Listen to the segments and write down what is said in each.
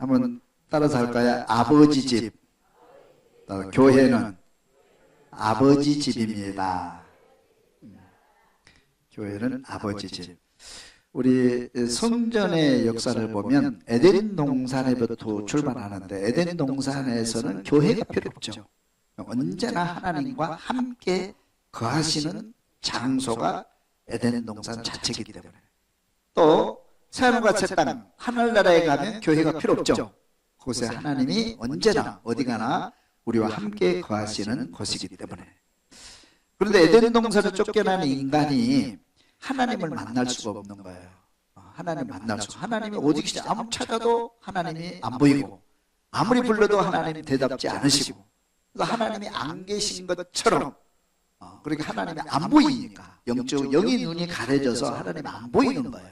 한번 따라서 할까요? 아버지 집. 교회는 아버지 집입니다. 교회는 아버지 집. 우리 성전의 역사를 보면 에덴 동산에부터 출발하는데 에덴 동산에서는 교회가 필요 없죠. 언제나 하나님과 함께 거하시는 장소가 에덴 동산 자체이기 때문에. 또 새하늘과 새 땅 하늘나라에 가면 교회가 필요 없죠. 그곳에 하나님이 언제나 어디 가나 우리와 함께 거하시는 곳이기 때문에. 그런데 에덴 동산을 쫓겨나는 인간이 하나님을 만날 수가 없는 거예요. 하나님 만날 수. 하나님이 어디 계시지? 아무리 찾아도 하나님이 안 보이고 아무리 불러도 하나님이 대답지 않으시고, 그래서 하나님이 안 계신 것처럼, 그러니까 하나님이 안 보이니까 영의 눈이 가려져서 하나님이 안 보이는 거예요.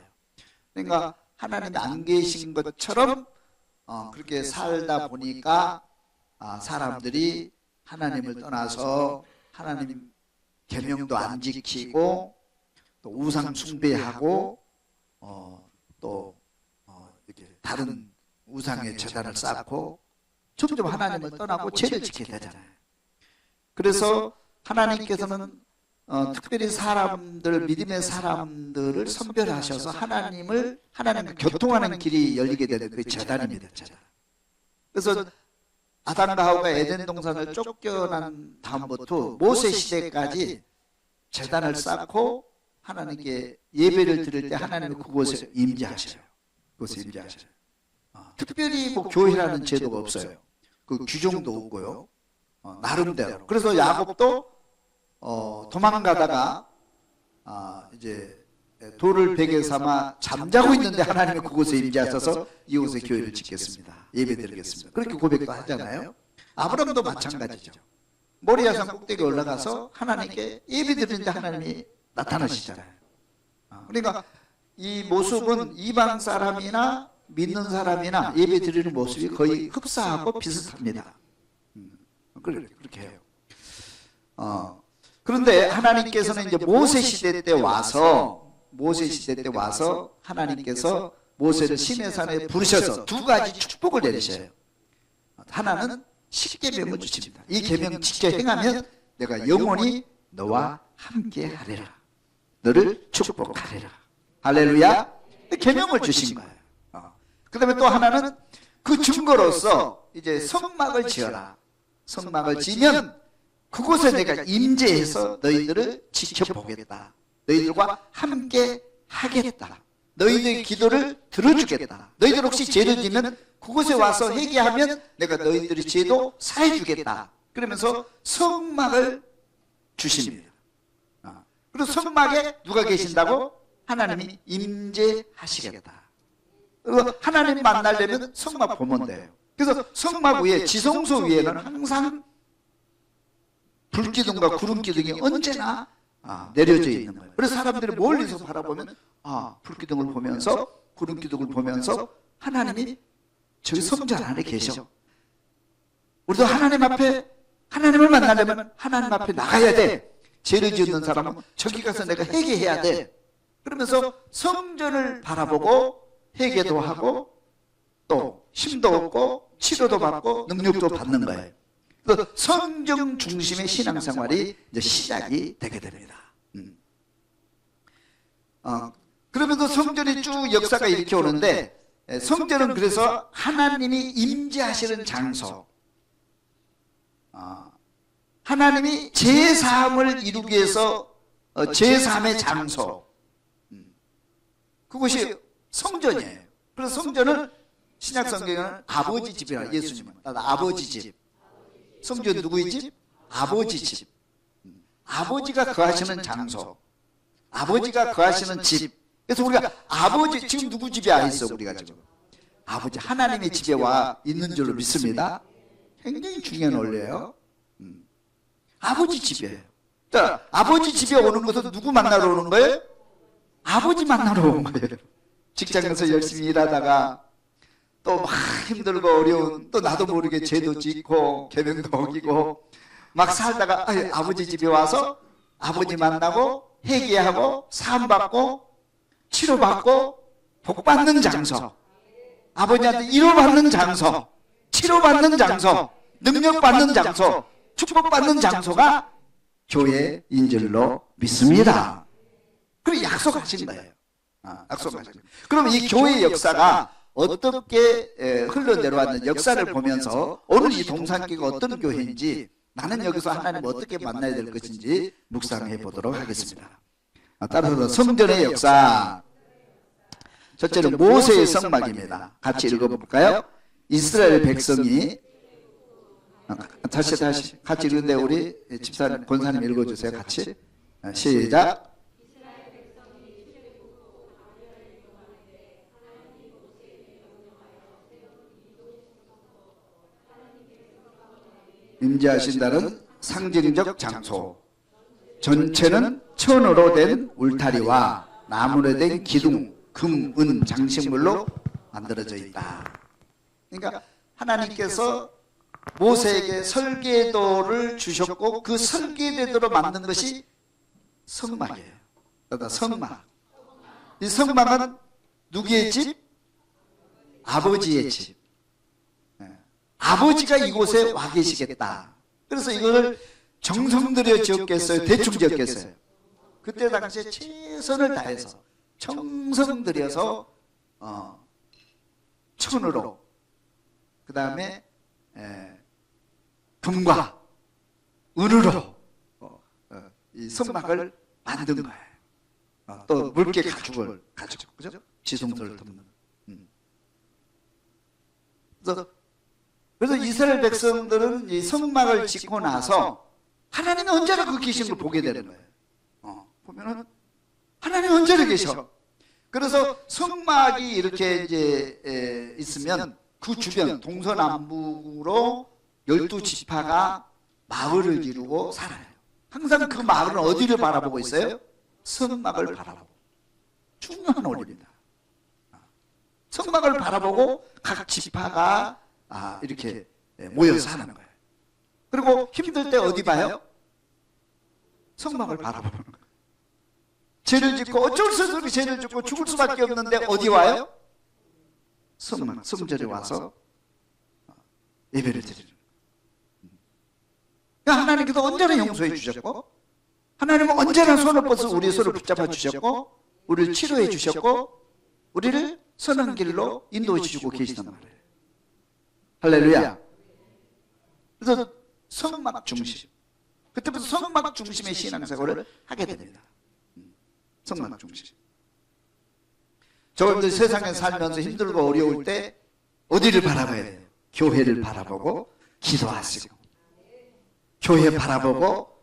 그러니까 하나님이 안 계신 것처럼 그렇게 살다 보니까 사람들이 하나님을 떠나서 하나님 계명도 안 지키고 또 우상 숭배하고 이렇게 다른 우상의 제단을 쌓고 점점 하나님을 떠나고 죄를 지게 되잖아요. 그래서 하나님께서는 특별히 사람들, 믿음의 사람들을 선별하셔서 하나님과 교통하는 길이 열리게 되는 그 제단입니다. 제단. 그래서 아담과 하와가 에덴 동산을 쫓겨난 다음부터 모세 시대까지 제단을 쌓고 하나님께 예배를 드릴 때 하나님은 그곳에 임재하셔요. 그곳에 임재하셔요. 특별히 뭐 교회라는 제도가 없어요. 그 규정도 없고요. 나름대로. 그래서 야곱도 도망가다가 이제 돌을 베개 삼아 잠자고 있는데 하나님이 그곳에 임재하셔서 이곳에 교회를 짓겠습니다. 예배드리겠습니다. 그렇게 고백도 하잖아요. 아브라함도 마찬가지죠. 모리아산 꼭대기에 올라가서 하나님께 예배드리는데 하나님이 나타나시잖아요. 그러니까 이 모습은 이방 사람이나 믿는 사람이나 예배드리는 모습이 거의 흡사하고 비슷합니다. 그렇게 해요. 그런데 하나님께서는 이제 모세 시대 때 와서 하나님께서 모세를 시내산에 부르셔서 두 가지 축복을 내리셔요. 하나는 십계명을 주십니다. 이 계명 지켜 행하면 내가 영원히 너와 함께 하리라. 너를 축복하리라. 할렐루야. 계명을 주신 거예요. 그 다음에 또 하나는 그 증거로서 이제 성막을 지어라. 성막을 지면 그곳에 내가 임재해서 너희들을 지켜보겠다. 너희들과 함께 하겠다. 너희들의 기도를 들어주겠다. 너희들 혹시 죄를 지면 그곳에 와서 회개하면 내가 너희들의 죄도 사해주겠다. 그러면서 성막을 주십니다. 그리고 성막에 누가 계신다고? 하나님이 임재하시겠다. 하나님 만나려면 성막 보면 돼요. 그래서 성막 위에, 지성소 위에는 항상 불기둥과 구름기둥이 언제나 내려져 있는 거예요. 그래서 사람들이 멀리서 바라보면 불기둥을 보면서, 구름기둥을 보면서 하나님이 저기 성전 안에 계셔. 우리도 하나님을 만나려면 하나님 앞에 나가야 돼. 죄를 짓는 사람은 저기 가서 내가 회개해야 돼. 그러면서 성전을 바라보고 회개도 하고 또 힘도 얻고 치료도 받고 능력도 받는 거예요. 그래서 성경 중심의 신앙생활이 이제 시작이 되게 됩니다. 그러면서 성전이 쭉 역사가 이렇게 오는데, 성전은 그래서 하나님이 임재하시는 장소, 하나님이 제사함을 이루기 위해서 제사함의 장소, 그것이 성전이에요. 그래서 성전은 신약 성경에는 아버지 집이라, 예수님은 아버지 집. 성전 누구의 집? 아버지 집. 아버지가 거하시는 장소, 아버지가 거하시는 집. 그래서 우리가 아버지, 지금 누구 집에 와 있어? 우리가 지금 아버지 하나님의 집에 와 있는 줄로 믿습니다. 굉장히 중요한 원리예요. 아버지 집이에요. 자, 아버지 집에 오는 것은 누구 만나러 오는 거예요? 아버지 만나러 오는 거예요. 직장에서 열심히 일하다가 또 막 힘들고 어려운, 또 나도 모르게 죄도 짓고 계명도 어기고 막 살다가 아버지 집에 와서 아버지 만나고 회개하고 사함받고 치료받고 복받는 장소. 아버지한테 위로받는 장소, 치료받는 장소, 능력받는 장소, 축복받는 장소가 교회인 줄로 믿습니다. 그리고 약속하신 거예요. 약속하신 거예요. 그러면 이 교회의 역사가 어떻게 흘러내려왔는 역사를 보면서 오늘 이 동산교회가 어떤 교회인지, 나는 여기서 하나님 어떻게 만나야 될 것인지 묵상해 보도록 하겠습니다. 따라서 성전의 역사, 첫째는 모세의 성막입니다. 같이 읽어볼까요? 이스라엘 백성이, 다시 같이 읽는데 우리 집사님, 권사님 읽어주세요. 같이 시작. 임재하신다는 상징적 장소, 전체는 천으로 된 울타리와 나무로 된 기둥, 금, 은, 장식물로 만들어져 있다. 그러니까 하나님께서 모세에게 설계도를 주셨고 그 설계대로 만든 것이 성막이에요. 성막. 이 성막은 누구의 집? 아버지의 집. 아버지가 이곳에 와 계시겠다. 그래서 이걸 정성 들여 지었겠어요? 대충 지었겠어요? 그때 당시에 최선을 다해서 정성 들여서 천으로, 그 다음에 금과 은으로 이 성막을 만든 거예요. 또 물개 가죽을 가지고, 그죠? 지성소를 덮는. 그래서 이스라엘 백성들은 이 성막을 짓고 나서 하나님이 언제나 그 계신 걸 보게 되는 거예요. 보면은 하나님이 언제나 계셔. 그래서 성막이 이렇게 이제 있으면 그 주변 동서남북으로 12지파가 마을을 이루고 살아요. 항상 그 마을은 어디를 바라보고 있어요? 성막을 바라보고. 중요한 원리입니다. 성막을 바라보고 각 지파가 이렇게 모여서 사는 거예요. 그리고 힘들 때 어디 봐요? 성막을 바라보는 거예요. 죄를 짓고 어쩔 수 없이 죄를 짓고 죽을 수밖에 없는데 어디 와요? 성막, 성전에 와서 예배를 드리는 거예요. 그러니까 하나님께서 언제나 용서해 주셨고, 하나님은 언제나 손을 뻗어서 우리의 손을 붙잡아 주셨고, 우리를 치료해 주셨고, 우리를 선한 길로 인도해 주시고 계시단 말이에요. 할렐루야. 그래서 성막 중심, 그때부터 성막 중심의 신앙생활을 하게 됩니다. 성막 중심. 저분들 세상에 살면서 힘들고 어려울 때 어디를 바라봐야 돼요? 교회를 바라보고 기도하시고, 교회 바라보고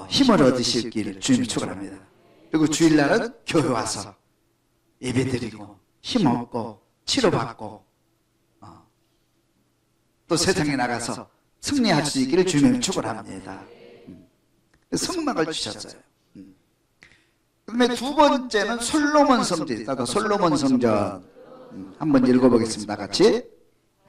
힘을 얻으시기를 주님 축원합니다. 그리고 주일날은 교회 와서 예배드리고 힘 얻고 치료받고 또 세상에 나가서 승리할 수 있기를 주님 축원합니다. 성막을 주셨어요. 그다음에 두 번째는 솔로몬 성전. 솔로몬 성전 한번 읽어보겠습니다. 같이.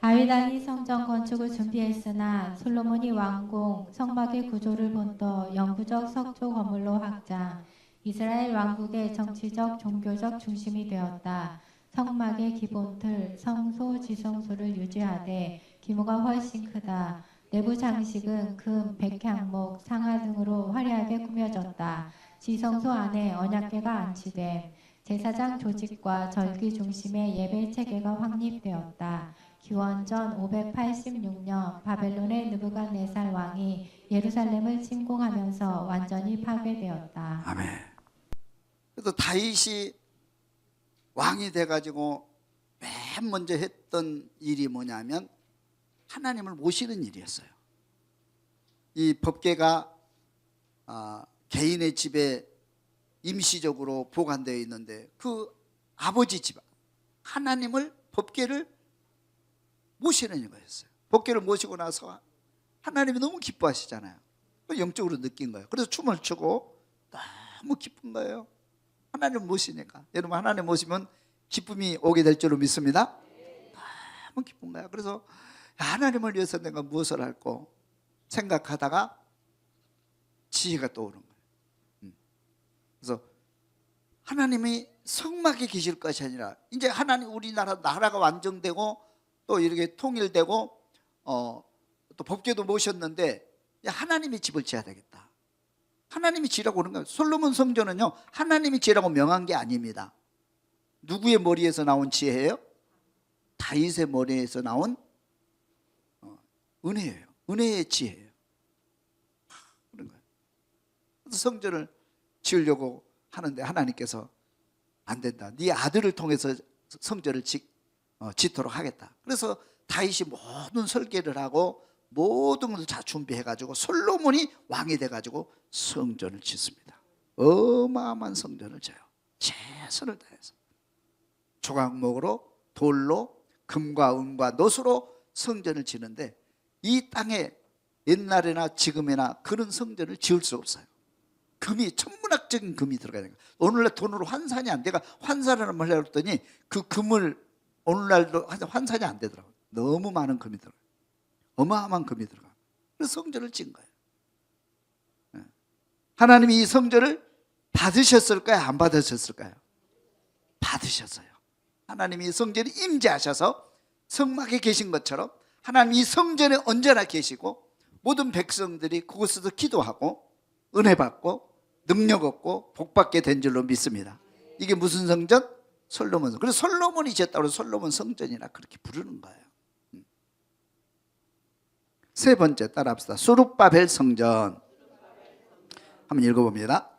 다윗 왕이 성전 건축을 준비했으나 솔로몬이 왕궁 성막의 구조를 본떠 영구적 석조 건물로 확장, 이스라엘 왕국의 정치적 종교적 중심이 되었다. 성막의 기본틀 성소 지성소를 유지하되 규모가 훨씬 크다. 내부 장식은 금, 백향목, 상아 등으로 화려하게 꾸며졌다. 지성소 안에 언약궤가 안치돼 제사장 조직과 절기 중심의 예배 체계가 확립되었다. 기원전 586년 바벨론의 느부갓네살 왕이 예루살렘을 침공하면서 완전히 파괴되었다. 아멘. 그래서 다윗이 왕이 돼가지고 맨 먼저 했던 일이 뭐냐면 하나님을 모시는 일이었어요. 이 법궤가 개인의 집에 임시적으로 보관되어 있는데 그 아버지 집 하나님을 법궤를 모시는 거였어요. 법궤를 모시고 나서 하나님이 너무 기뻐하시잖아요. 영적으로 느낀 거예요. 그래서 춤을 추고 너무 기쁜 거예요. 하나님 모시니까. 여러분 하나님 모시면 기쁨이 오게 될 줄로 믿습니다. 너무 기쁜 거야. 그래서 하나님을 위해서 내가 무엇을 할까 생각하다가 지혜가 떠오른 거예요. 그래서 하나님이 성막에 계실 것이 아니라 이제 하나님 우리나라 나라가 완성되고 또 이렇게 통일되고 또 법궤도 모셨는데 하나님의 집을 지어야 되겠다. 하나님이 지으라고 그런 거예요. 솔로몬 성전은요 하나님이 지으라고 명한 게 아닙니다. 누구의 머리에서 나온 지혜예요? 다윗의 머리에서 나온 은혜예요. 은혜의 지혜예요. 그런 거예요. 그래서 성전을 지으려고 하는데 하나님께서 안 된다. 네 아들을 통해서 성전을 짓도록 하겠다. 그래서 다윗이 모든 설계를 하고 모든 것을 다 준비해가지고 솔로몬이 왕이 돼가지고 성전을 짓습니다. 어마어마한 성전을 져요. 최선을 다해서 조각목으로 돌로 금과 은과 노수로 성전을 지는데 이 땅에 옛날에나 지금이나 그런 성전을 지을 수 없어요. 금이 천문학적인 금이 들어가야 돼요. 오늘날 돈으로 환산이 안 돼가 환산을 한번 하려고 했더니 그 금을 오늘날도 환산이 안 되더라고요. 너무 많은 금이 들어가요. 어마어마한 금이 들어가요. 그래서 성전을 지은 거예요. 하나님이 이 성전을 받으셨을까요? 안 받으셨을까요? 받으셨어요. 하나님이 이 성전에 임재하셔서 성막에 계신 것처럼 하나님이 이 성전에 언제나 계시고 모든 백성들이 그곳에서 기도하고 은혜 받고 능력 얻고 복 받게 된 줄로 믿습니다. 이게 무슨 성전? 솔로몬 성전. 그래서 솔로몬이 지었다고 해서 솔로몬 성전이라 그렇게 부르는 거예요. 세 번째 따라합시다. 수룹바벨 성전. 한번 읽어봅니다.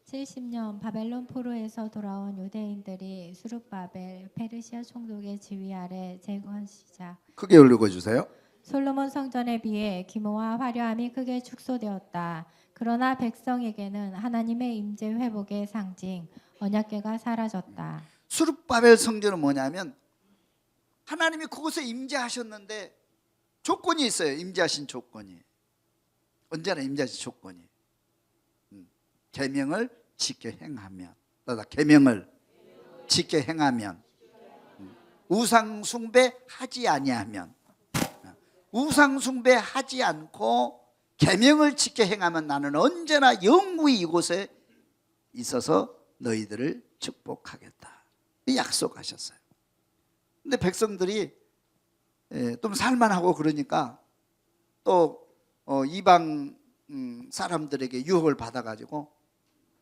70년 바벨론 포로에서 돌아온 유대인들이 수룹바벨 페르시아 총독의 지휘 아래 재건 시작. 크게 읽어주세요. 솔로몬 성전에 비해 규모와 화려함이 크게 축소되었다. 그러나 백성에게는 하나님의 임재 회복의 상징 언약궤가 사라졌다. 수룹바벨 성전은 뭐냐면 하나님이 그곳에 임재하셨는데 조건이 있어요. 임재하신 조건이. 언제나 임재하신 조건이. 계명을 지켜 행하면. 계명을 지켜 행하면. 우상 숭배하지 아니하면. 우상 숭배하지 않고 계명을 지켜 행하면 나는 언제나 영구히 이곳에 있어서 너희들을 축복하겠다. 약속하셨어요. 근데 백성들이 좀 살만하고 그러니까 또 이방 사람들에게 유혹을 받아가지고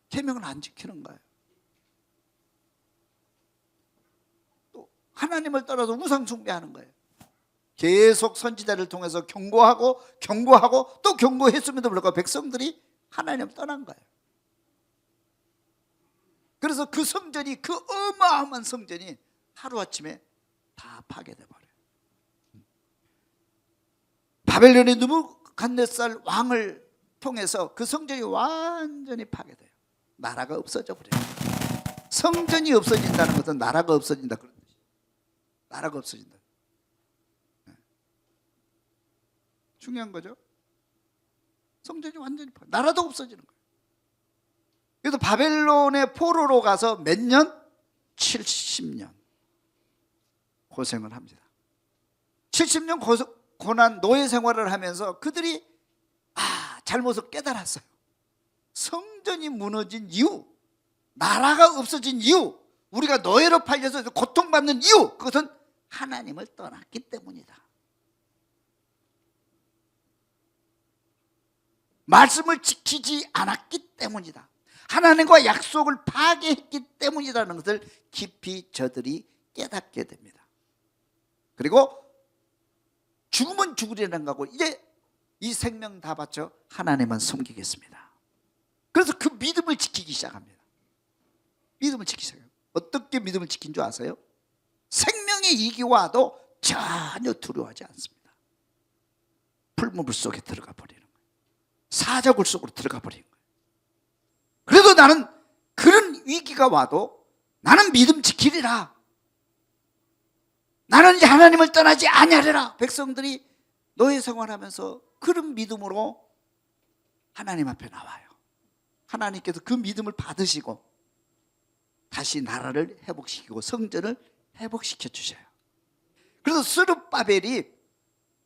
계명을 안 지키는 거예요. 또 하나님을 떠나서 우상 숭배하는 거예요. 계속 선지자를 통해서 경고하고 또 경고했음에도 불구하고 백성들이 하나님을 떠난 거예요. 그래서 그 성전이 그 어마어마한 성전이 하루아침에 다 파괴돼 버려요. 바벨론의 느부갓네살 왕을 통해서 그 성전이 완전히 파괴돼요. 나라가 없어져 버려요. 성전이 없어진다는 것은 나라가 없어진다 그런 뜻이에요. 나라가 없어진다. 중요한 거죠. 성전이 완전히 나라도 없어지는 거예요. 그래서 바벨론의 포로로 가서 몇 년? 70년 고생을 합니다. 70년 고난 노예 생활을 하면서 그들이 잘못을 깨달았어요. 성전이 무너진 이유, 나라가 없어진 이유, 우리가 노예로 팔려서 고통받는 이유, 그것은 하나님을 떠났기 때문이다. 말씀을 지키지 않았기 때문이다. 하나님과 약속을 파괴했기 때문이라는 것을 깊이 저들이 깨닫게 됩니다. 그리고 죽으면 죽으리라는 거고 이제 이 생명 다 바쳐 하나님만 섬기겠습니다. 그래서 그 믿음을 지키기 시작합니다. 믿음을 지키기 시작해요. 어떻게 믿음을 지킨 줄 아세요? 생명의 위기 와도 전혀 두려워하지 않습니다. 풀무불 속에 들어가 버리는 거예요. 사자굴 속으로 들어가 버리는 거예요. 그래도 나는 그런 위기가 와도 나는 믿음 지키리라. 나는 이제 하나님을 떠나지 아니하리라. 백성들이 노예 생활하면서 그런 믿음으로 하나님 앞에 나와요. 하나님께서 그 믿음을 받으시고 다시 나라를 회복시키고 성전을 회복시켜 주셔요. 그래서 스룹바벨이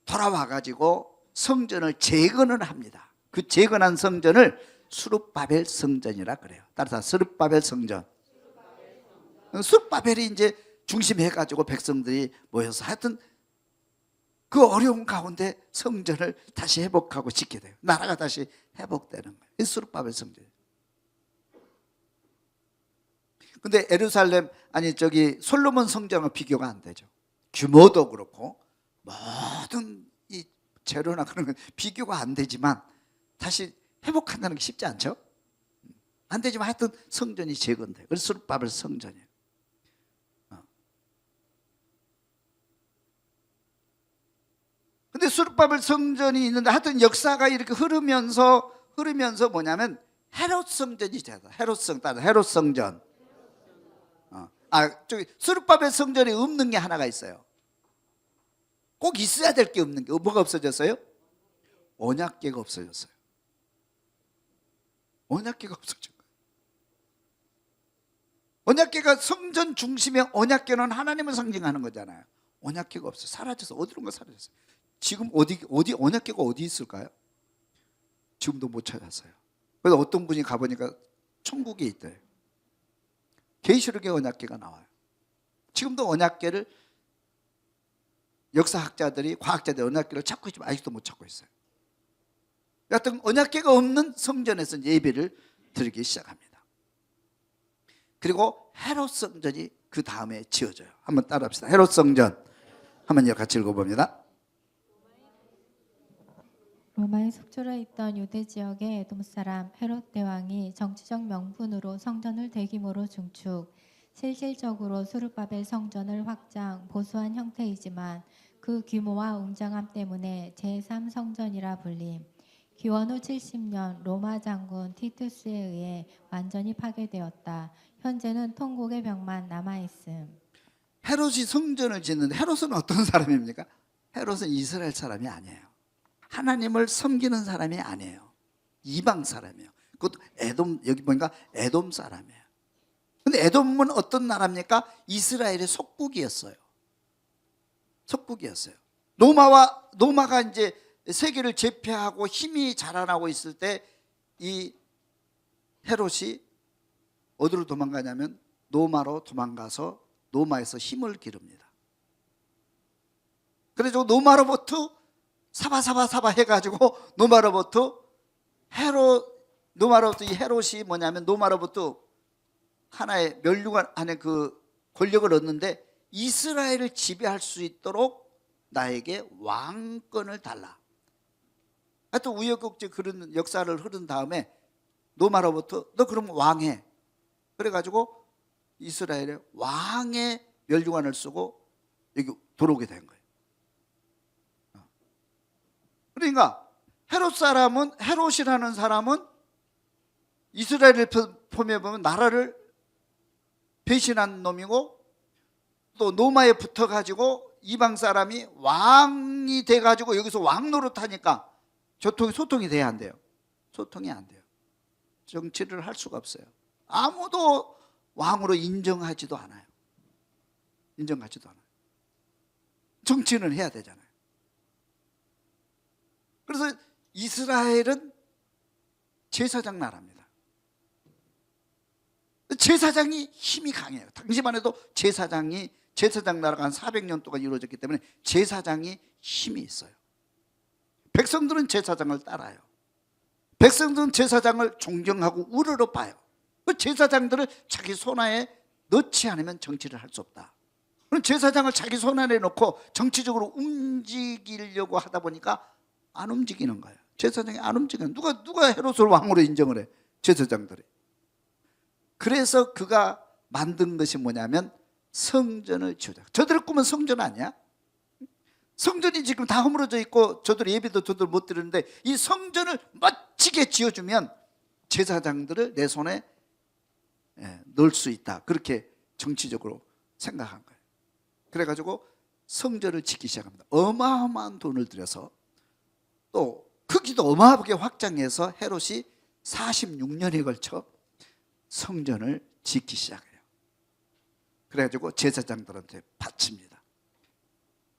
돌아와가지고 성전을 재건을 합니다. 그 재건한 성전을 스룹바벨 성전이라 그래요. 따라서 스룹바벨 성전. 스룹바벨이 이제 중심해가지고 백성들이 모여서 하여튼 그 어려운 가운데 성전을 다시 회복하고 짓게 돼요. 나라가 다시 회복되는 거예요. 이 스룹바벨 성전. 근데 예루살렘 솔로몬 성전과 비교가 안 되죠. 규모도 그렇고 모든 이 재료나 그런 건 비교가 안 되지만 다시 회복한다는 게 쉽지 않죠. 안 되지만 하여튼 성전이 재건돼요. 그래서 스룹바벨 성전이에요. 근데 스룹바벨 성전이 있는데 하여튼 역사가 이렇게 흐르면서 뭐냐면 헤롯 성전이 되다. 헤롯 성전. 저기 스룹바벨 성전이 없는 게 하나가 있어요. 꼭 있어야 될 게 없는 게 뭐가 없어졌어요? 언약궤가 없어졌어요. 언약궤가 없어진 거예요. 언약궤가 성전 중심의 언약궤는 하나님을 상징하는 거잖아요. 언약궤가 없어요. 사라져서 어디론가 사라졌어요. 지금 어디 언약궤가 어디 있을까요? 지금도 못 찾았어요. 그래서 어떤 분이 가보니까 천국에 있대요. 계시록의 언약궤가 나와요. 지금도 언약궤를 역사학자들이 과학자들이 언약궤를 찾고 있지만 아직도 못 찾고 있어요. 여하튼 언약궤가 없는 성전에서 예배를 드리기 시작합니다. 그리고 헤롯 성전이 그 다음에 지어져요. 한번 따라합시다. 헤롯 성전 한번 같이 읽어봅니다. 로마에 속초려 있던 유대 지역의 에돔 사람 헤롯 대왕이 정치적 명분으로 성전을 대규모로 중축, 실질적으로 스룹바벨 성전을 확장, 보수한 형태이지만 그 규모와 웅장함 때문에 제3성전이라 불림. 기원 후 70년 로마 장군 티투스에 의해 완전히 파괴되었다. 현재는 통곡의 벽만 남아있음. 헤롯이 성전을 짓는데 헤롯은 어떤 사람입니까? 헤롯은 이스라엘 사람이 아니에요. 하나님을 섬기는 사람이 아니에요. 이방 사람이에요. 그것도 에돔, 여기 보니까 에돔 사람이에요. 근데 에돔은 어떤 나라입니까? 이스라엘의 속국이었어요. 속국이었어요. 로마가 이제 세계를 제패하고 힘이 자라나고 있을 때 이 헤롯이 어디로 도망가냐면 노마로 도망가서 노마에서 힘을 기릅니다. 그래서 노마로부터 사바 해가지고 노마로부터 이 헤롯이 뭐냐면 노마로부터 하나의 멸류관 안에 그 권력을 얻는데 이스라엘을 지배할 수 있도록 나에게 왕권을 달라. 하여튼 우여곡절 그런 역사를 흐른 다음에 노마로부터 너 그럼 왕해. 그래가지고 이스라엘의 왕의 멸류관을 쓰고 여기 들어오게 된 거예요. 그러니까 헤롯이라는 사람은 이스라엘을 보면 나라를 배신한 놈이고 또 노마에 붙어가지고 이방 사람이 왕이 돼가지고 여기서 왕 노릇하니까 소통이 돼야 안 돼요. 소통이 안 돼요. 정치를 할 수가 없어요. 아무도 왕으로 인정하지도 않아요. 정치는 해야 되잖아요. 그래서 이스라엘은 제사장 나라입니다. 제사장이 힘이 강해요. 당시만 해도 제사장 나라가 한 400년 동안 이루어졌기 때문에 제사장이 힘이 있어요. 백성들은 제사장을 따라요. 백성들은 제사장을 존경하고 우러러 봐요. 그 제사장들을 자기 손안에 넣지 않으면 정치를 할 수 없다. 그럼 제사장을 자기 손안에 넣고 정치적으로 움직이려고 하다 보니까 안 움직이는 거예요. 제사장이 안 움직여요. 누가 헤롯을 왕으로 인정을 해? 제사장들이. 그래서 그가 만든 것이 뭐냐면 성전을 지어자. 저들의 꿈은 성전 아니야? 성전이 지금 다 허물어져 있고 저들 예배도 저들 못 드리는데 이 성전을 멋지게 지어주면 제사장들을 내 손에 넣을 수 있다. 그렇게 정치적으로 생각한 거예요. 그래가지고 성전을 짓기 시작합니다. 어마어마한 돈을 들여서 또 크기도 어마어마하게 확장해서 헤롯이 46년에 걸쳐 성전을 짓기 시작해요. 그래가지고 제사장들한테 바칩니다.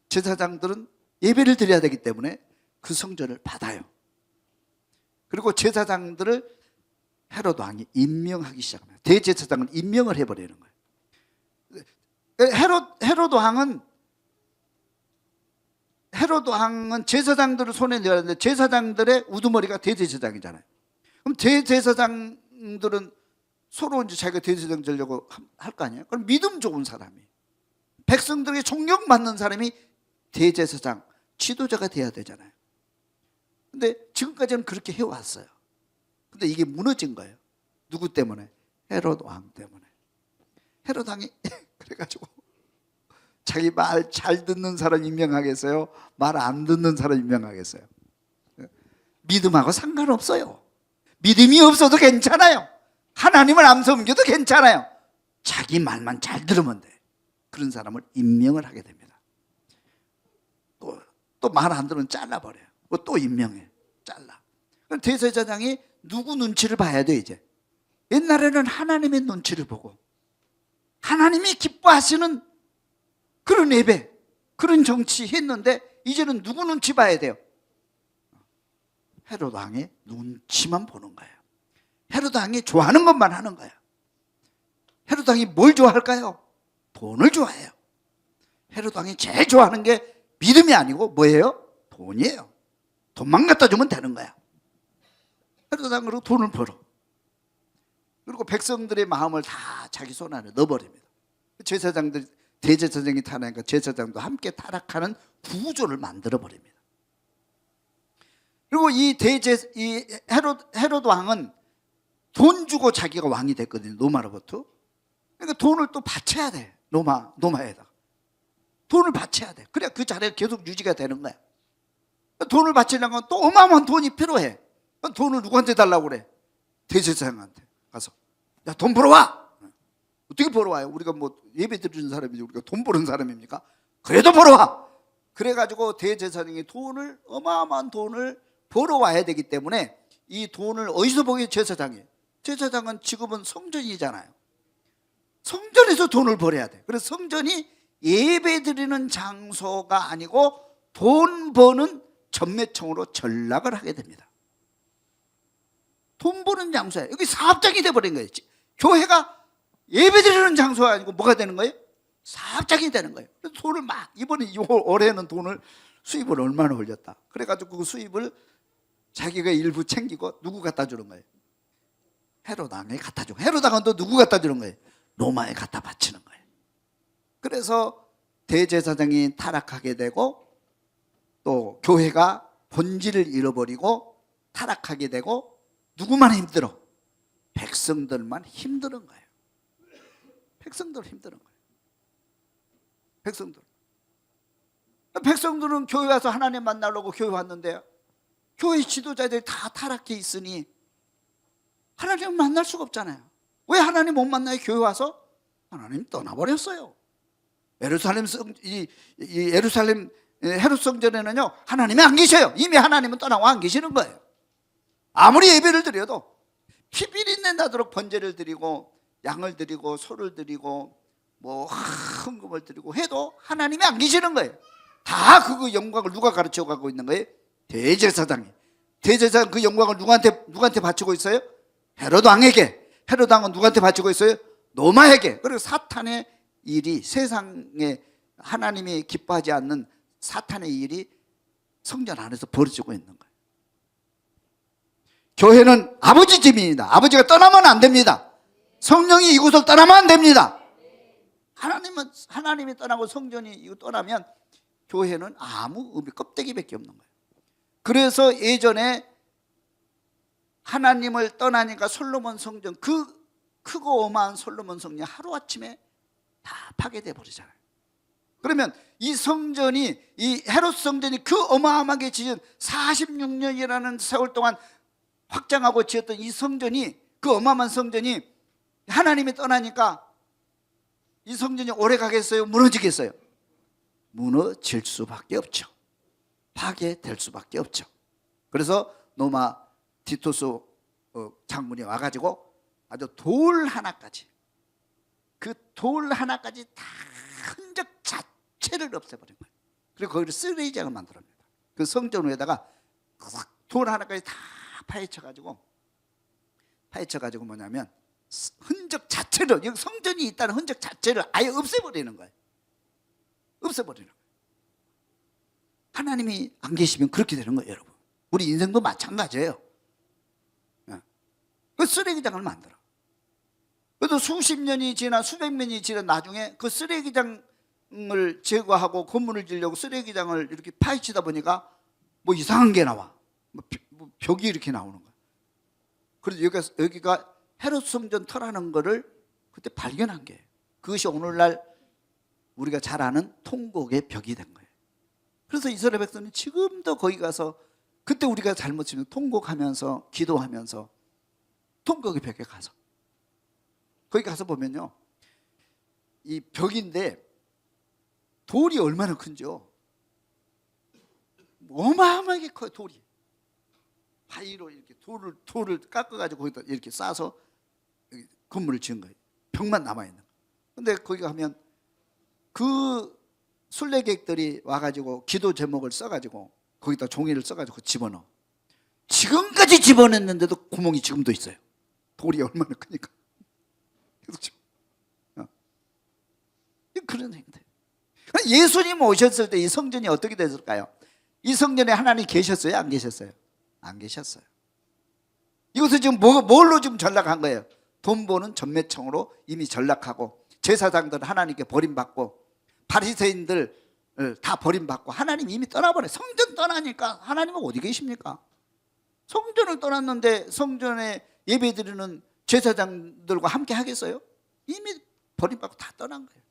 제사장들은 예배를 드려야 되기 때문에 그 성전을 받아요. 그리고 제사장들을 헤롯 왕이 임명하기 시작합니다. 대제사장을 임명을 해버리는 거예요. 헤롯 왕은 제사장들을 손에 넣어야 하는데 제사장들의 우두머리가 대제사장이잖아요. 그럼 대제사장들은 서로 이제 자기가 대제사장 되려고 할 거 아니에요. 그럼 믿음 좋은 사람이, 백성들에게 존경받는 사람이 대제사장, 지도자가 돼야 되잖아요. 근데 지금까지는 그렇게 해왔어요. 근데 이게 무너진 거예요. 누구 때문에? 헤롯 왕 때문에. 헤롯 왕이 그래가지고 자기 말 잘 듣는 사람 임명하겠어요? 말 안 듣는 사람 임명하겠어요? 믿음하고 상관없어요. 믿음이 없어도 괜찮아요. 하나님을 안 섬겨도 괜찮아요. 자기 말만 잘 들으면 돼. 그런 사람을 임명을 하게 됩니다. 또 말 안 들으면 잘라버려요. 또 임명해. 잘라. 그럼 대제사장이 누구 눈치를 봐야 돼 이제? 옛날에는 하나님의 눈치를 보고 하나님이 기뻐하시는 그런 예배, 그런 정치 했는데 이제는 누구 눈치 봐야 돼요? 헤롯 왕의 눈치만 보는 거예요. 헤롯 왕이 좋아하는 것만 하는 거예요. 헤롯 왕이 뭘 좋아할까요? 돈을 좋아해요. 헤롯 왕이 제일 좋아하는 게 믿음이 아니고 뭐예요? 돈이에요. 돈만 갖다 주면 되는 거야. 헤롯 왕은 그리고 돈을 벌어. 그리고 백성들의 마음을 다 자기 손 안에 넣어버립니다. 제사장들, 대제사장이 타락하니까 제사장도 함께 타락하는 구조를 만들어 버립니다. 그리고 이 헤롯 왕은 돈 주고 자기가 왕이 됐거든요. 로마로부터. 그러니까 돈을 또 바쳐야 돼. 로마에다가 돈을 바쳐야 돼. 그래야 그 자리가 계속 유지가 되는 거야. 돈을 바치려면 또 어마어마한 돈이 필요해. 돈을 누구한테 달라고 그래? 대제사장한테 가서 야, 돈 벌어와. 어떻게 벌어와요? 우리가 뭐 예배 드리는 사람이지 우리가 돈 버는 사람입니까? 그래도 벌어와. 그래가지고 대제사장이 어마어마한 돈을 벌어와야 되기 때문에 이 돈을 어디서 보게? 제사장이. 제사장은 지금은 성전이잖아요. 성전에서 돈을 벌어야 돼. 그래서 성전이 예배 드리는 장소가 아니고 돈 버는 전매청으로 전락을 하게 됩니다. 돈 버는 장소야. 여기 사업장이 돼버린 거예요. 교회가 예배 드리는 장소가 아니고 뭐가 되는 거예요? 사업장이 되는 거예요. 그래서 돈을 이번에 올해는 수입을 얼마나 올렸다. 그래가지고 그 수입을 자기가 일부 챙기고 누구 갖다 주는 거예요? 헤롯 왕에 갖다 주고, 헤롯 왕은 또 누구 갖다 주는 거예요? 로마에 갖다 바치는 거예요. 그래서 대제사장이 타락하게 되고 또 교회가 본질을 잃어버리고 타락하게 되고 누구만 힘들어? 백성들만 힘든 거예요. 백성들 힘든 거예요. 백성들은 교회 와서 하나님 만나려고 교회 왔는데 교회 지도자들이 다 타락해 있으니 하나님을 만날 수가 없잖아요. 왜 하나님 못 만나요? 교회 와서? 하나님 떠나버렸어요. 예루살렘 헤롯 성전에는요 하나님이 안 계셔요. 이미 하나님은 떠나고 안 계시는 거예요. 아무리 예배를 드려도 피비린내 나도록 번제를 드리고 양을 드리고 소를 드리고 뭐 헌금을 드리고 해도 하나님이 안 계시는 거예요. 다 그 영광을 누가 가르쳐 가고 있는 거예요? 대제사장이. 대제사장 그 영광을 누구한테 바치고 있어요? 헤롯 왕에게. 헤롯 왕은 누구한테 바치고 있어요? 로마에게. 그리고 사탄의 일이, 세상에 하나님이 기뻐하지 않는 사탄의 일이 성전 안에서 벌어지고 있는 거예요. 교회는 아버지 집입니다. 아버지가 떠나면 안 됩니다. 성령이 이곳을 떠나면 안 됩니다. 하나님이 떠나고 성전이 이거 떠나면 교회는 아무 의미, 껍데기밖에 없는 거예요. 그래서 예전에 하나님을 떠나니까 솔로몬 성전, 그 크고 어마한 솔로몬 성전 하루아침에 다 파괴돼 버리잖아요. 그러면 이 성전이, 이 헤롯 성전이 그 어마어마하게 지은 46년이라는 세월 동안 확장하고 지었던 이 성전이, 그 어마어마한 성전이 하나님이 떠나니까 이 성전이 오래 가겠어요? 무너지겠어요? 무너질 수밖에 없죠. 파괴될 수밖에 없죠. 그래서 로마 디토스 장군이 와가지고 아주 돌 하나까지, 그 돌 하나까지 다 흔적 자체를 없애버린 거예요. 그리고 거기를 쓰레기장을 만들어냅니다. 그 성전 위에다가 돌 하나까지 다 파헤쳐가지고 뭐냐면 흔적 자체를, 여기 성전이 있다는 흔적 자체를 아예 없애버리는 거예요. 없애버리는 거예요. 하나님이 안 계시면 그렇게 되는 거예요, 여러분. 우리 인생도 마찬가지예요. 그 쓰레기장을 만들어. 그래도 수십 년이 지나 수백 년이 지난 나중에 그 쓰레기장을 제거하고 건물을 지으려고 쓰레기장을 이렇게 파헤치다 보니까 뭐 이상한 게 나와. 뭐 벽이 이렇게 나오는 거야. 그래서 여기가 헤롯 성전 터라는 거를 그때 발견한 게, 그것이 오늘날 우리가 잘 아는 통곡의 벽이 된 거예요. 그래서 이스라엘 백성은 지금도 거기 가서, 그때 우리가 잘못 치면 통곡하면서 기도하면서 통곡의 벽에 가서, 거기 가서 보면요, 이 벽인데 돌이 얼마나 큰지요. 어마어마하게 커요. 돌이 바위로 이렇게 돌을 깎아가지고 거기다 이렇게 싸서 건물을 지은 거예요. 벽만 남아있는 거예요. 근데 거기 가면 그 순례객들이 와가지고 기도 제목을 써가지고 거기다 종이를 써가지고 집어넣어. 지금까지 집어넣는데도 구멍이 지금도 있어요. 돌이 얼마나 크니까. 그렇죠? 그런 행태. 예수님 오셨을 때 이 성전이 어떻게 됐을까요? 이 성전에 하나님 계셨어요? 안 계셨어요? 안 계셨어요. 이것을 지금 뭘로 지금 전락한 거예요? 돈 버는 전매청으로 이미 전락하고, 제사장들은 하나님께 버림받고, 바리새인들 다 버림받고, 하나님 이미 떠나버려요. 성전 떠나니까 하나님은 어디 계십니까? 성전을 떠났는데 성전에 예배드리는 제사장들과 함께 하겠어요? 이미 버림받고 다 떠난 거예요.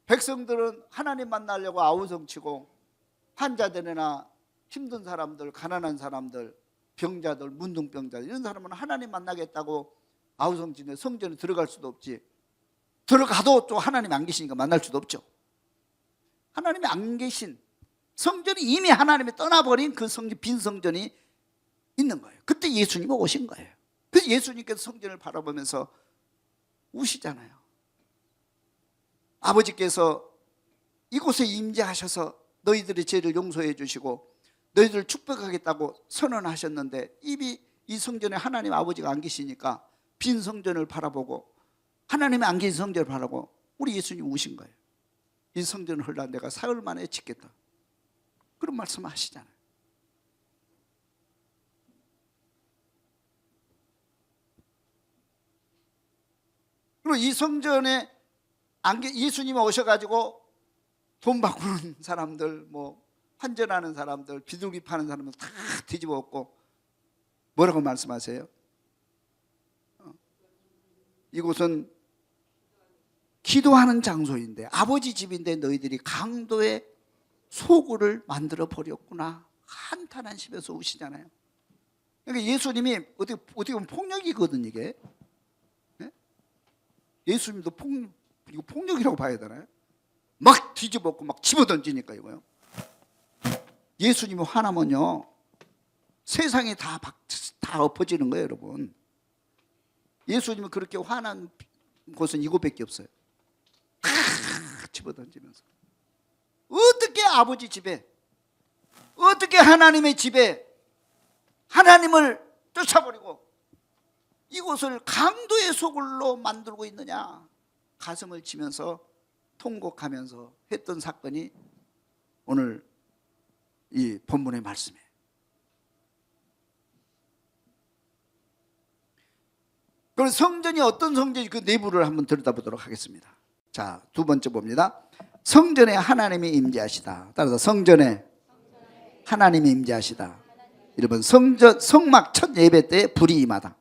백성들은 하나님 만나려고 아우성치고, 환자들이나 힘든 사람들, 가난한 사람들, 병자들, 문둥병자들, 이런 사람은 하나님 만나겠다고 아우성치는데 성전에 들어갈 수도 없지. 들어가도 또 하나님 안 계시니까 만날 수도 없죠. 하나님이 안 계신 성전이, 이미 하나님이 떠나버린 그 성전, 빈 성전이 있는 거예요. 그때 예수님이 오신 거예요. 그래서 예수님께서 성전을 바라보면서 우시잖아요. 아버지께서 이곳에 임재하셔서 너희들의 죄를 용서해 주시고 너희들을 축복하겠다고 선언하셨는데, 이미 이 성전에 하나님 아버지가 안 계시니까 빈 성전을 바라보고, 하나님이 안 계신 성전을 바라보고 우리 예수님 우신 거예요. 이 성전을 헐라 내가 사흘 만에 짓겠다, 그런 말씀 하시잖아요. 그리고 이 성전에 예수님이 오셔가지고 돈 바꾸는 사람들, 뭐 환전하는 사람들, 비둘기 파는 사람들 다 뒤집어 엎고 뭐라고 말씀하세요? 이곳은 기도하는 장소인데, 아버지 집인데 너희들이 강도의 소굴을 만들어 버렸구나, 한탄하시면서 우시잖아요. 그러니까 예수님이 어떻게 보면 폭력이거든, 이게. 네? 예수님도 이거 폭력이라고 봐야 되나요? 막 뒤집어엎고 막 집어던지니까 이거요. 예수님이 화나면요, 세상이 다 엎어지는 거예요, 여러분. 예수님은 그렇게 화난 곳은 이곳밖에 없어요. 집어던지면서. 어떻게 아버지 집에, 어떻게 하나님의 집에 하나님을 쫓아버리고 이곳을 강도의 소굴로 만들고 있느냐, 가슴을 치면서 통곡하면서 했던 사건이 오늘 이 본문의 말씀이에요. 그럼 성전이 어떤 성전인지 그 내부를 한번 들여다보도록 하겠습니다. 자, 두 번째 봅니다. 성전에 하나님이 임재하시다. 따라서 성전에 하나님이 임재하시다. 1번 성막 첫 예배 때 불이 임하다.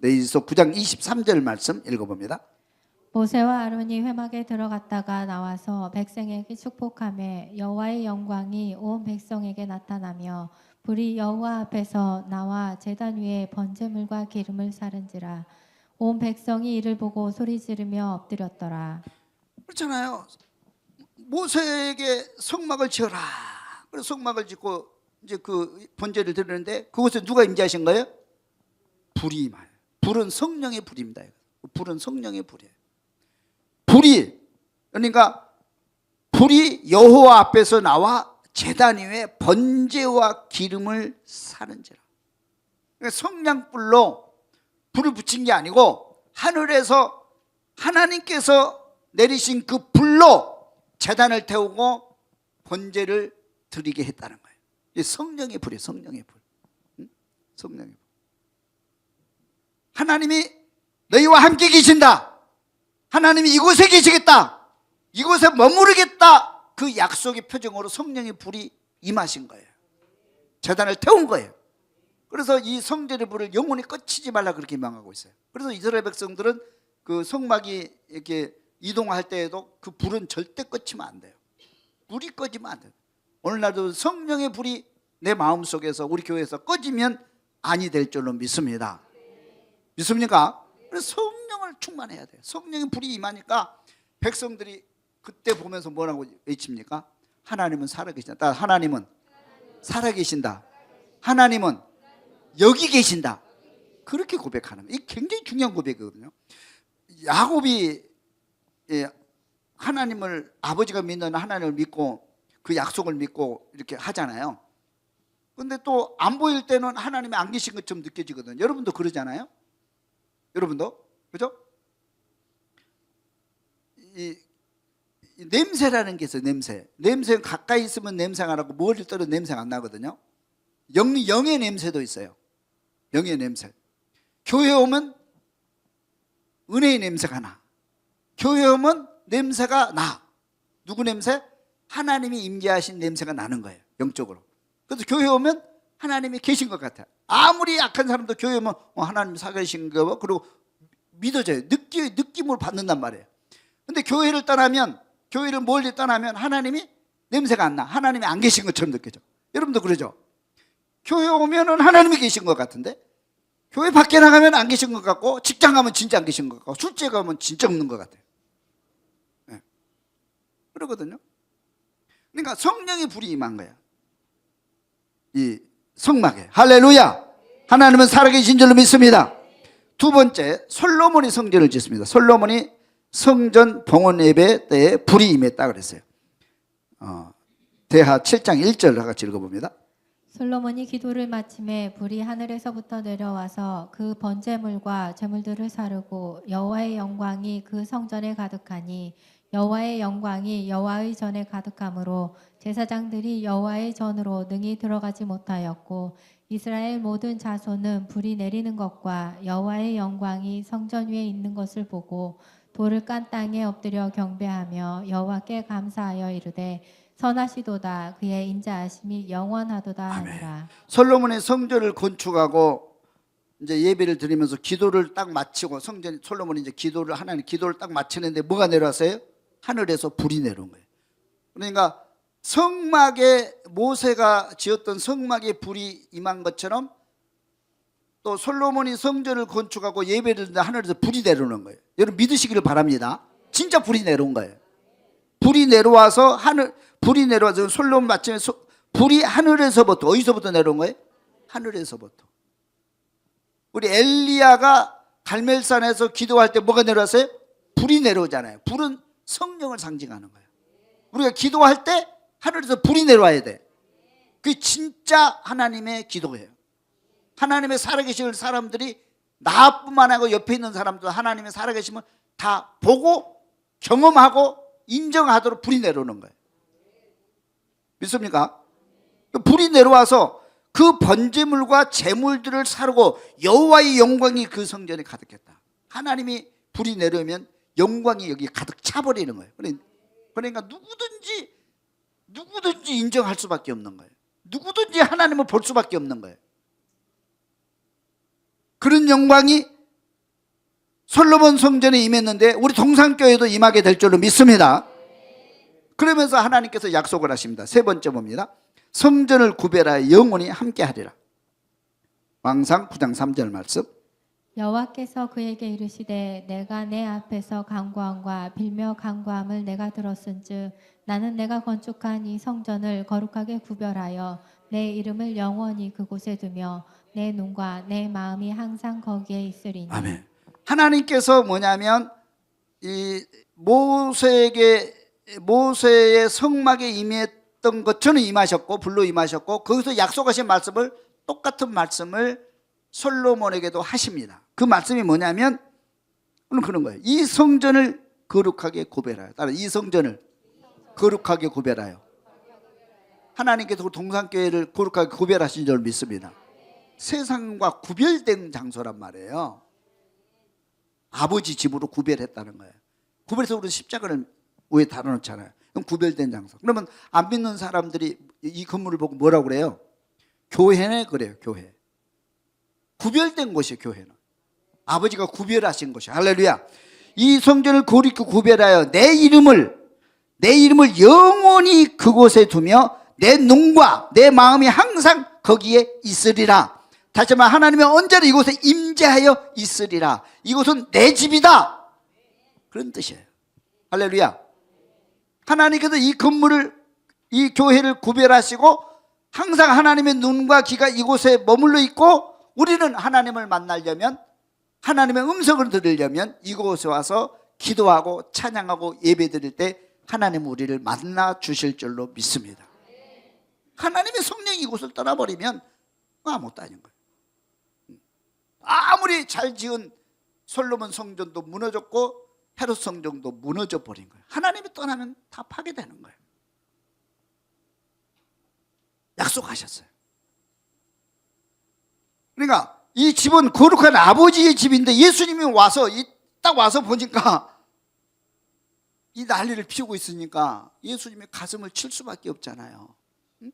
레위기서 9장 23절 말씀 읽어봅니다. 모세와 아론이 회막에 들어갔다가 나와서 백성에게 축복하며 여호와의 영광이 온 백성에게 나타나며 불이 여호와 앞에서 나와 제단 위에 번제물과 기름을 사른지라. 온 백성이 이를 보고 소리 지르며 엎드렸더라. 그렇잖아요. 모세에게 성막을 지어라. 그래서 성막을 짓고 이제 그 번제를 드리는데, 그곳에 누가 임재하신 거예요? 불이 임해요. 불은 성령의 불입니다. 불은 성령의 불이에요. 불이, 그러니까 불이 여호와 앞에서 나와 제단 위에 번제와 기름을 사른지라. 그러니까 성냥불로 불을 붙인 게 아니고 하늘에서 하나님께서 내리신 그 불로 제단을 태우고 번제를 드리게 했다는 거예요. 이 성령의 불이에요. 성령의 불. 응? 성령의 불. 하나님이 너희와 함께 계신다. 하나님이 이곳에 계시겠다. 이곳에 머무르겠다. 그 약속의 표정으로 성령의 불이 임하신 거예요. 제단을 태운 거예요. 그래서 이 성전의 불을 영원히 꺼치지 말라 그렇게 명하고 있어요. 그래서 이스라엘 백성들은 그 성막이 이렇게 이동할 때에도 그 불은 절대 꺼치면 안 돼요. 불이 꺼지면 안 돼요. 오늘날도 성령의 불이 내 마음속에서 우리 교회에서 꺼지면 아니 될 줄로 믿습니다. 믿습니까? 그래서 성령을 충만해야 돼요. 성령의 불이 임하니까 백성들이 그때 보면서 뭐라고 외칩니까? 하나님은 살아계신다. 하나님은 살아계신다. 하나님은 여기 계신다. 그렇게 고백하는 거예요. 이게 굉장히 중요한 고백이거든요. 야곱이 하나님을, 아버지가 믿는 하나님을 믿고 그 약속을 믿고 이렇게 하잖아요. 근데 또 안 보일 때는 하나님이 안 계신 것처럼 느껴지거든요. 여러분도 그러잖아요. 여러분도 그죠? 이 냄새라는 게 있어요. 냄새는 가까이 있으면 냄새가 나고 멀리 떨어져 냄새가 안 나거든요. 영의 냄새도 있어요. 영의 냄새. 교회 오면 은혜의 냄새가 나. 교회 오면 냄새가 나. 누구 냄새? 하나님이 임재하신 냄새가 나는 거예요. 영적으로. 그래서 교회 오면 하나님이 계신 것 같아요. 아무리 약한 사람도 교회 오면 하나님 살아계신 거 그리고 믿어져요. 느낌을 받는단 말이에요. 근데 교회를 떠나면, 교회를 멀리 떠나면 하나님이 냄새가 안 나. 하나님이 안 계신 것처럼 느껴져. 여러분도 그러죠? 교회 오면은 하나님이 계신 것 같은데 교회 밖에 나가면 안 계신 것 같고 직장 가면 진짜 안 계신 것 같고 술집 가면 진짜 없는 것 같아요. 네. 그러거든요. 그러니까 성령의 불이 임한 거야. 이 성막에. 할렐루야. 하나님은 살아계신 줄로 믿습니다. 두 번째, 솔로몬이 성전을 짓습니다. 솔로몬이 성전 봉헌 예배 때에 불이 임했다 그랬어요. 대하 7장 1절 같이 읽어봅니다. 솔로몬이 기도를 마침에 불이 하늘에서부터 내려와서 그 번제물과 제물들을 사르고 여호와의 영광이 그 성전에 가득하니 여호와의 영광이 여호와의 전에 가득하므로 제사장들이 여호와의 전으로 능히 들어가지 못하였고 이스라엘 모든 자손은 불이 내리는 것과 여호와의 영광이 성전 위에 있는 것을 보고 돌을 깐 땅에 엎드려 경배하며 여호와께 감사하여 이르되 선하시도다 그의 인자하심이 영원하도다 하니라. 솔로몬의 성전을 건축하고 이제 예배를 드리면서 기도를 딱 마치고 솔로몬이 이제 하나님 기도를 딱 마치는데 뭐가 내려왔어요? 하늘에서 불이 내려온 거예요. 그러니까 성막에 모세가 지었던 성막에 불이 임한 것처럼 또 솔로몬이 성전을 건축하고 예배를 드리는데 하늘에서 불이 내려오는 거예요. 여러분 믿으시기를 바랍니다. 진짜 불이 내려온 거예요. 불이 내려와서 솔로몬 마침에 불이 하늘에서부터, 어디서부터 내려온 거예요? 하늘에서부터. 우리 엘리야가 갈멜산에서 기도할 때 뭐가 내려왔어요? 불이 내려오잖아요. 불은 성령을 상징하는 거예요. 우리가 기도할 때 하늘에서 불이 내려와야 돼. 그게 진짜 하나님의 기도예요. 하나님의 살아계실 사람들이 나뿐만 아니고 옆에 있는 사람도 하나님의 살아계심을 다 보고 경험하고 인정하도록 불이 내려오는 거예요. 믿습니까? 불이 내려와서 그 번제물과 제물들을 사르고 여호와의 영광이 그 성전에 가득했다. 하나님이 불이 내려오면 영광이 여기 가득 차버리는 거예요. 그러니까 누구든지 인정할 수밖에 없는 거예요. 누구든지 하나님을 볼 수밖에 없는 거예요. 그런 영광이 솔로몬 성전에 임했는데 우리 동산교회도 임하게 될 줄로 믿습니다. 그러면서 하나님께서 약속을 하십니다. 세 번째 봅니다. 성전을 구별하여 영원히 함께하리라. 왕상 9장 3절 말씀. 여호와께서 그에게 이르시되 내가 내 앞에서 간구함과 빌며 간구함을 내가 들었은즉 나는 내가 건축한 이 성전을 거룩하게 구별하여 내 이름을 영원히 그곳에 두며 내 눈과 내 마음이 항상 거기에 있으리니. 아멘. 하나님께서 뭐냐면 이 모세의 성막에 임했던 것처럼 임하셨고 불로 임하셨고 거기서 약속하신 말씀을 똑같은 말씀을 솔로몬에게도 하십니다. 그 말씀이 뭐냐면 오늘 그런 거예요. 이 성전을 거룩하게 구별하여. 따라 이 성전을 거룩하게 구별하여. 하나님께서 동산교회를 거룩하게 구별하신 줄 믿습니다. 세상과 구별된 장소란 말이에요. 아버지 집으로 구별했다는 거예요. 구별해서 우리는 십자가를 위에 달아놓잖아요. 그럼 구별된 장소. 그러면 안 믿는 사람들이 이 건물을 보고 뭐라고 그래요? 교회네 그래요. 교회. 구별된 곳이에요. 교회는. 아버지가 구별하신 곳이에요. 할렐루야. 이 성전을 거룩히 구별하여 내 이름을 영원히 그곳에 두며 내 눈과 내 마음이 항상 거기에 있으리라. 다시 말해 하나님은 언제나 이곳에 임재하여 있으리라. 이곳은 내 집이다. 그런 뜻이에요. 할렐루야. 하나님께서 이 건물을, 이 교회를 구별하시고 항상 하나님의 눈과 귀가 이곳에 머물러 있고, 우리는 하나님을 만나려면, 하나님의 음성을 들으려면 이곳에 와서 기도하고 찬양하고 예배드릴 때 하나님은 우리를 만나 주실 줄로 믿습니다. 하나님의 성령이 이곳을 떠나버리면 아무것도 아닌 거예요. 아무리 잘 지은 솔로몬 성전도 무너졌고 헤롯 성전도 무너져 버린 거예요. 하나님이 떠나면 다 파괴되는 거예요. 약속하셨어요. 그러니까 이 집은 거룩한 아버지의 집인데 예수님이 와서 딱 와서 보니까 이 난리를 피우고 있으니까 예수님이 가슴을 칠 수밖에 없잖아요. 응?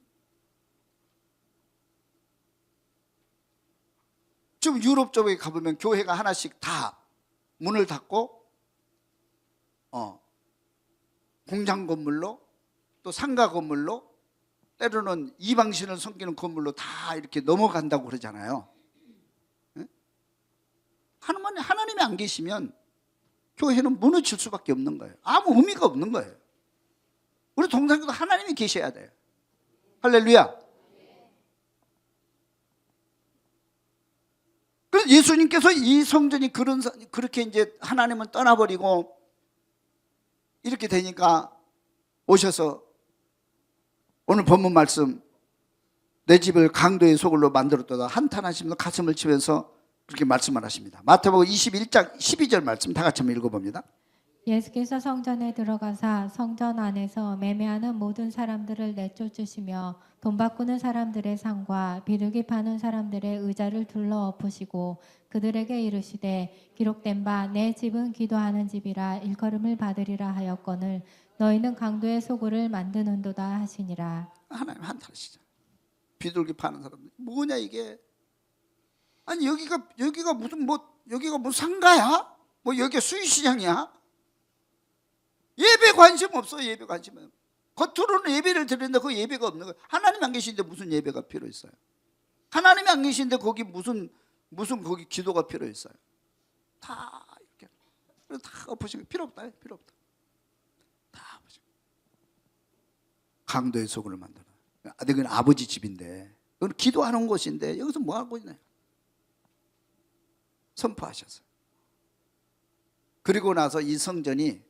지금 유럽 쪽에 가보면 교회가 하나씩 다 문을 닫고 공장 건물로 또 상가 건물로 때로는 이방신을 섬기는 건물로 다 이렇게 넘어간다고 그러잖아요. 응? 하나님이 안 계시면 교회는 무너질 수밖에 없는 거예요. 아무 의미가 없는 거예요. 우리 동산교도 하나님이 계셔야 돼요. 할렐루야. 그래서 예수님께서 이 성전이 그렇게 이제 하나님은 떠나버리고 이렇게 되니까 오셔서 오늘 본문 말씀, 내 집을 강도의 소굴로 만들었도다 한탄하시면서 가슴을 치면서 그렇게 말씀을 하십니다. 마태복음 21장 12절 말씀 다 같이 한번 읽어봅니다. 예수께서 성전에 들어가사 성전 안에서 매매하는 모든 사람들을 내쫓으시며 돈 바꾸는 사람들의 상과 비둘기 파는 사람들의 의자를 둘러 엎으시고 그들에게 이르시되 기록된 바 내 집은 기도하는 집이라 일컬음을 받으리라 하였거늘 너희는 강도의 소굴을 만드는도다 하시니라. 하나님 한탄하시죠. 비둘기 파는 사람들 뭐냐 이게? 아니 여기가 무슨 여기가 무슨 상가야? 여기가 수의시장이야? 예배 관심 없어. 예배 관심 없어. 겉으로는 예배를 드리는데 그 예배가 없는 거예요. 하나님 안 계신데 무슨 예배가 필요 있어요? 하나님이 안 계신데 거기 무슨 거기 기도가 필요 있어요? 다 이렇게 다 엎으시고 필요 없다. 필요 없다. 다 엎으시고 강도의 소굴을 만드는. 이건 아버지 집인데, 이건 기도하는 곳인데 여기서 뭐 하고 있나요? 선포하셨어요. 그리고 나서 이 성전이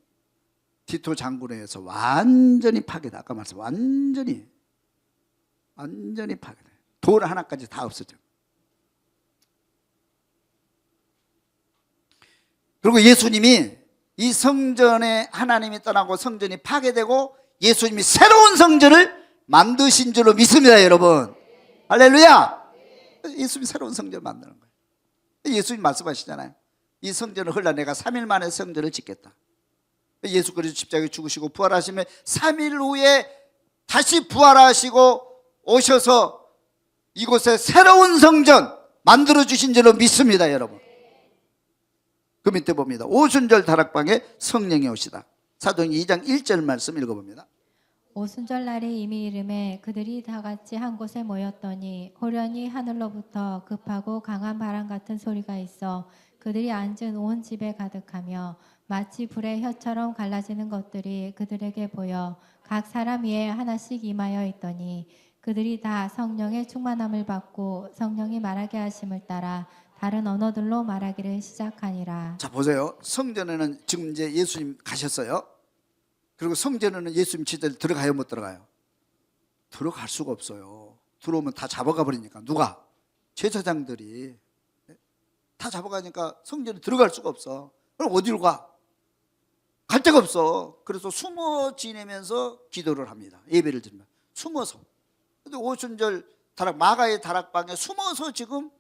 디토 장군에 의해서 완전히 파괴돼. 아까 말씀 완전히 파괴돼. 돌 하나까지 다 없어져. 그리고 예수님이 이 성전에 하나님이 떠나고 성전이 파괴되고 예수님이 새로운 성전을 만드신 줄로 믿습니다, 여러분. 할렐루야. 예수님이 새로운 성전을 만드는 거예요. 예수님 말씀하시잖아요. 이 성전을 헐라 내가 3일 만에 성전을 짓겠다. 예수 그리스도 십자가에 죽으시고 부활하시면 3일 후에 다시 부활하시고 오셔서 이곳에 새로운 성전 만들어주신 줄로 믿습니다, 여러분. 그 밑에 봅니다. 오순절 다락방에 성령이 오시다. 사도행 2장 1절 말씀 읽어봅니다. 오순절 날이 이미 이름에 그들이 다 같이 한 곳에 모였더니 호련히 하늘로부터 급하고 강한 바람 같은 소리가 있어 그들이 앉은 온 집에 가득하며 마치 불의 혀처럼 갈라지는 것들이 그들에게 보여 각 사람 위에 하나씩 임하여 있더니 그들이 다 성령의 충만함을 받고 성령이 말하게 하심을 따라 다른 언어들로 말하기를 시작하니라. 자, 보세요. 성전에는 지금 이제 예수님 가셨어요. 그리고 성전에는 예수님 진짜 들어가요, 못 들어가요? 들어갈 수가 없어요. 들어오면 다 잡아가 버리니까. 누가? 제사장들이. 다 잡아가니까 성전에 들어갈 수가 없어. 그럼 어디로 가? 갈 데가 없어. 그래서 숨어 지내면서 기도를 합니다. 예배를 드리면 숨어서. 근데 오순절 마가의 다락방에 숨어서 지금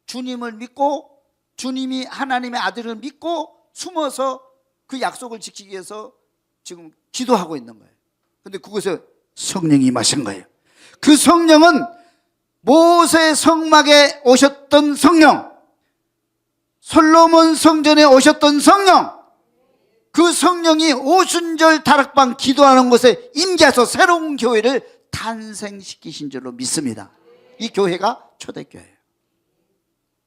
주님을 믿고 주님이 하나님의 아들을 믿고 숨어서 그 약속을 지키기 위해서 지금 기도하고 있는 거예요. 근데 그곳에 성령이 임하신 거예요. 그 성령은 모세 성막에 오셨던 성령, 솔로몬 성전에 오셨던 성령, 그 성령이 오순절 다락방 기도하는 곳에 임재해서 새로운 교회를 탄생시키신 줄로 믿습니다. 이 교회가 초대교회예요.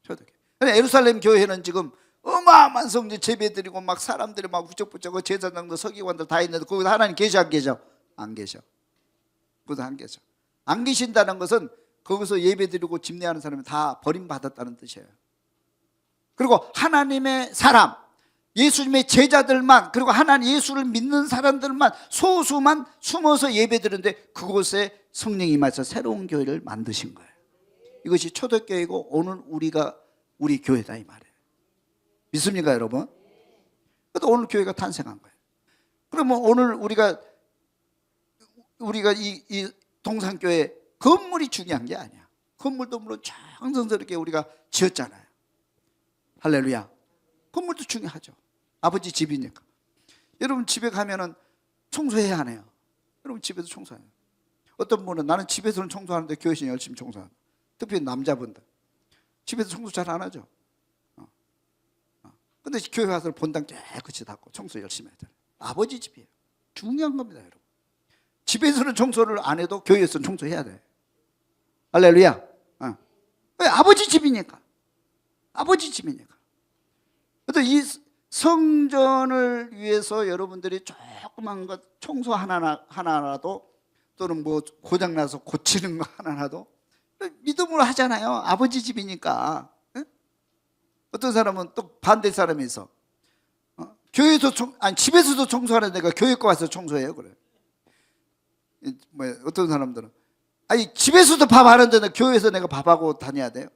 초대교회. 예루살렘 교회는 지금 어마어마한 성전 재배드리고 막 사람들이 막 부쩍부쩍 제사장도 서기관들 다 있는데 거기서 하나님 계셔 안 계셔? 안 계셔. 거기서 안 계셔. 안 계신다는 것은 거기서 예배드리고 집례하는 사람이 다 버림받았다는 뜻이에요. 그리고 하나님의 사람, 예수님의 제자들만, 그리고 하나님 예수를 믿는 사람들만, 소수만 숨어서 예배드리는데 그곳에 성령이 임하셔서 새로운 교회를 만드신 거예요. 이것이 초대교회고 오늘 우리 교회다 이 말이에요. 믿습니까 여러분? 그래도 오늘 교회가 탄생한 거예요. 그러면 오늘 우리가 이 동산교회 건물이 중요한 게 아니야. 건물도 물론 정성스럽게 우리가 지었잖아요. 할렐루야. 건물도 중요하죠. 아버지 집이니까. 여러분 집에 가면은 청소해야 하네요. 여러분 집에서 청소해요. 어떤 분은 나는 집에서는 청소하는데 교회에서 열심히 청소한다. 특히 남자분들 집에서 청소 잘 안 하죠. 근데 교회 와서 본당 깨끗이 닦고 청소 열심히 해야 돼요. 아버지 집이에요. 중요한 겁니다 여러분. 집에서는 청소를 안 해도 교회에서는 청소해야 돼. 할렐루야. 왜? 아버지 집이니까. 아버지 집이니까. 그래서 이 성전을 위해서 여러분들이 조그만 것 청소 하나라도 또는 뭐 고장나서 고치는 거 하나라도 믿음으로 하잖아요. 아버지 집이니까. 어떤 사람은 또 반대 사람이 있어. 교회에서 집에서도 청소하는 데가 교회 거 와서 청소해요. 그래. 어떤 사람들은 집에서도 밥 하는데 교회에서 내가 밥하고 다녀야 돼요?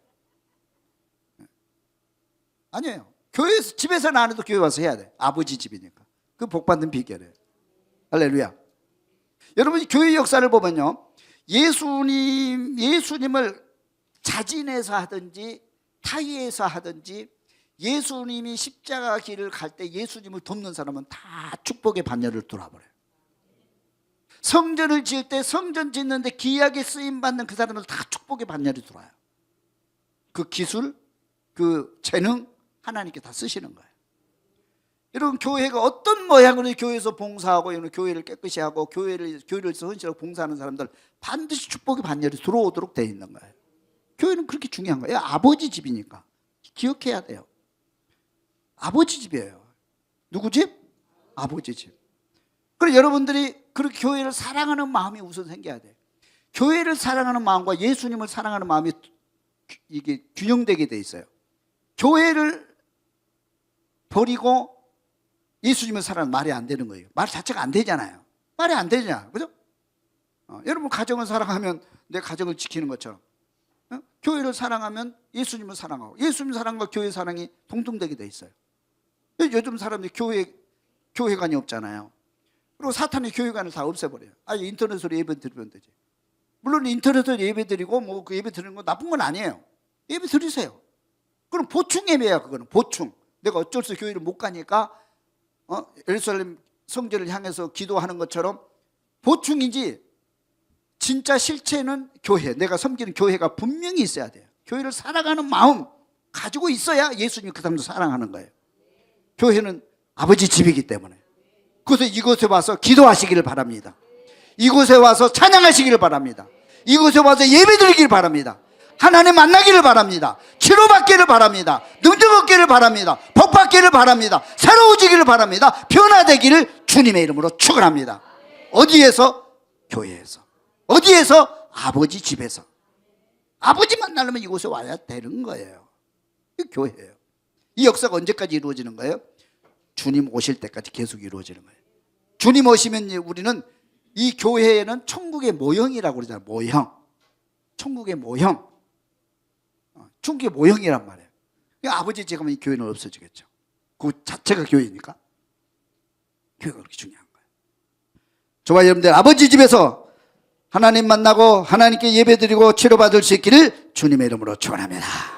아니에요. 교회에서 집에서는 안 해도 교회 와서 해야 돼. 아버지 집이니까. 그 복 받는 비결이에요. 할렐루야. 여러분이 교회 역사를 보면요, 예수님을 자진해서 하든지 타의해서 하든지 예수님이 십자가 길을 갈 때 예수님을 돕는 사람은 다 축복의 반열을 돌아버려요. 성전을 지을 때 성전 짓는데 귀하게 쓰임받는 그 사람들 다 축복의 반열이 돌아요. 그 기술, 그 재능 하나님께 다 쓰시는 거예요. 여러분 교회가 어떤 모양으로 교회에서 봉사하고 교회를 깨끗이 하고 교회를 헌신하고 봉사하는 사람들 반드시 축복의 반열이 들어오도록 되어 있는 거예요. 교회는 그렇게 중요한 거예요. 아버지 집이니까 기억해야 돼요. 아버지 집이에요. 누구 집? 아버지 집. 그래서 여러분들이 그렇게 교회를 사랑하는 마음이 우선 생겨야 돼요. 교회를 사랑하는 마음과 예수님을 사랑하는 마음이 이게 균형되게 돼 있어요. 교회를 버리고 예수님을 사랑하는 말이 안 되는 거예요. 말 자체가 안 되잖아요. 말이 안 되잖아요. 그죠? 여러분 가정을 사랑하면 내 가정을 지키는 것처럼 교회를 사랑하면 예수님을 사랑하고 예수님 사랑과 교회 사랑이 동등되게 돼 있어요. 요즘 사람들이 교회관이 없잖아요. 그리고 사탄이 교회관을 다 없애버려요. 인터넷으로 예배 드리면 되지. 물론 인터넷으로 예배 드리고 뭐 그 예배 드리는 거 나쁜 건 아니에요. 예배 드리세요. 그럼 보충 예배야. 그거는 보충. 내가 어쩔 수 교회를 못 가니까 예루살렘 성전을 향해서 기도하는 것처럼 보충이지, 진짜 실체는 교회, 내가 섬기는 교회가 분명히 있어야 돼요. 교회를 사랑하는 마음 가지고 있어야 예수님 그 사람도 사랑하는 거예요. 교회는 아버지 집이기 때문에. 그래서 이곳에 와서 기도하시기를 바랍니다. 이곳에 와서 찬양하시기를 바랍니다. 이곳에 와서 예배드리기를 바랍니다. 하나님 만나기를 바랍니다. 치료받기를 바랍니다. 능력 얻기를 바랍니다. 복받기를 바랍니다. 새로워지기를 바랍니다. 변화되기를 주님의 이름으로 축원합니다. 어디에서? 교회에서. 어디에서? 아버지 집에서. 아버지 만나려면 이곳에 와야 되는 거예요. 이게 교회예요. 이 역사가 언제까지 이루어지는 거예요? 주님 오실 때까지 계속 이루어지는 거예요. 주님 오시면 우리는 이 교회에는 천국의 모형이라고 그러잖아요. 모형. 천국의 모형. 천국의 모형이란 말이에요. 아버지 집 가면 이 교회는 없어지겠죠. 그 자체가 교회니까. 교회가 그렇게 중요한 거예요. 저와 여러분들 아버지 집에서 하나님 만나고 하나님께 예배드리고 치료받을 수 있기를 주님의 이름으로 축원합니다.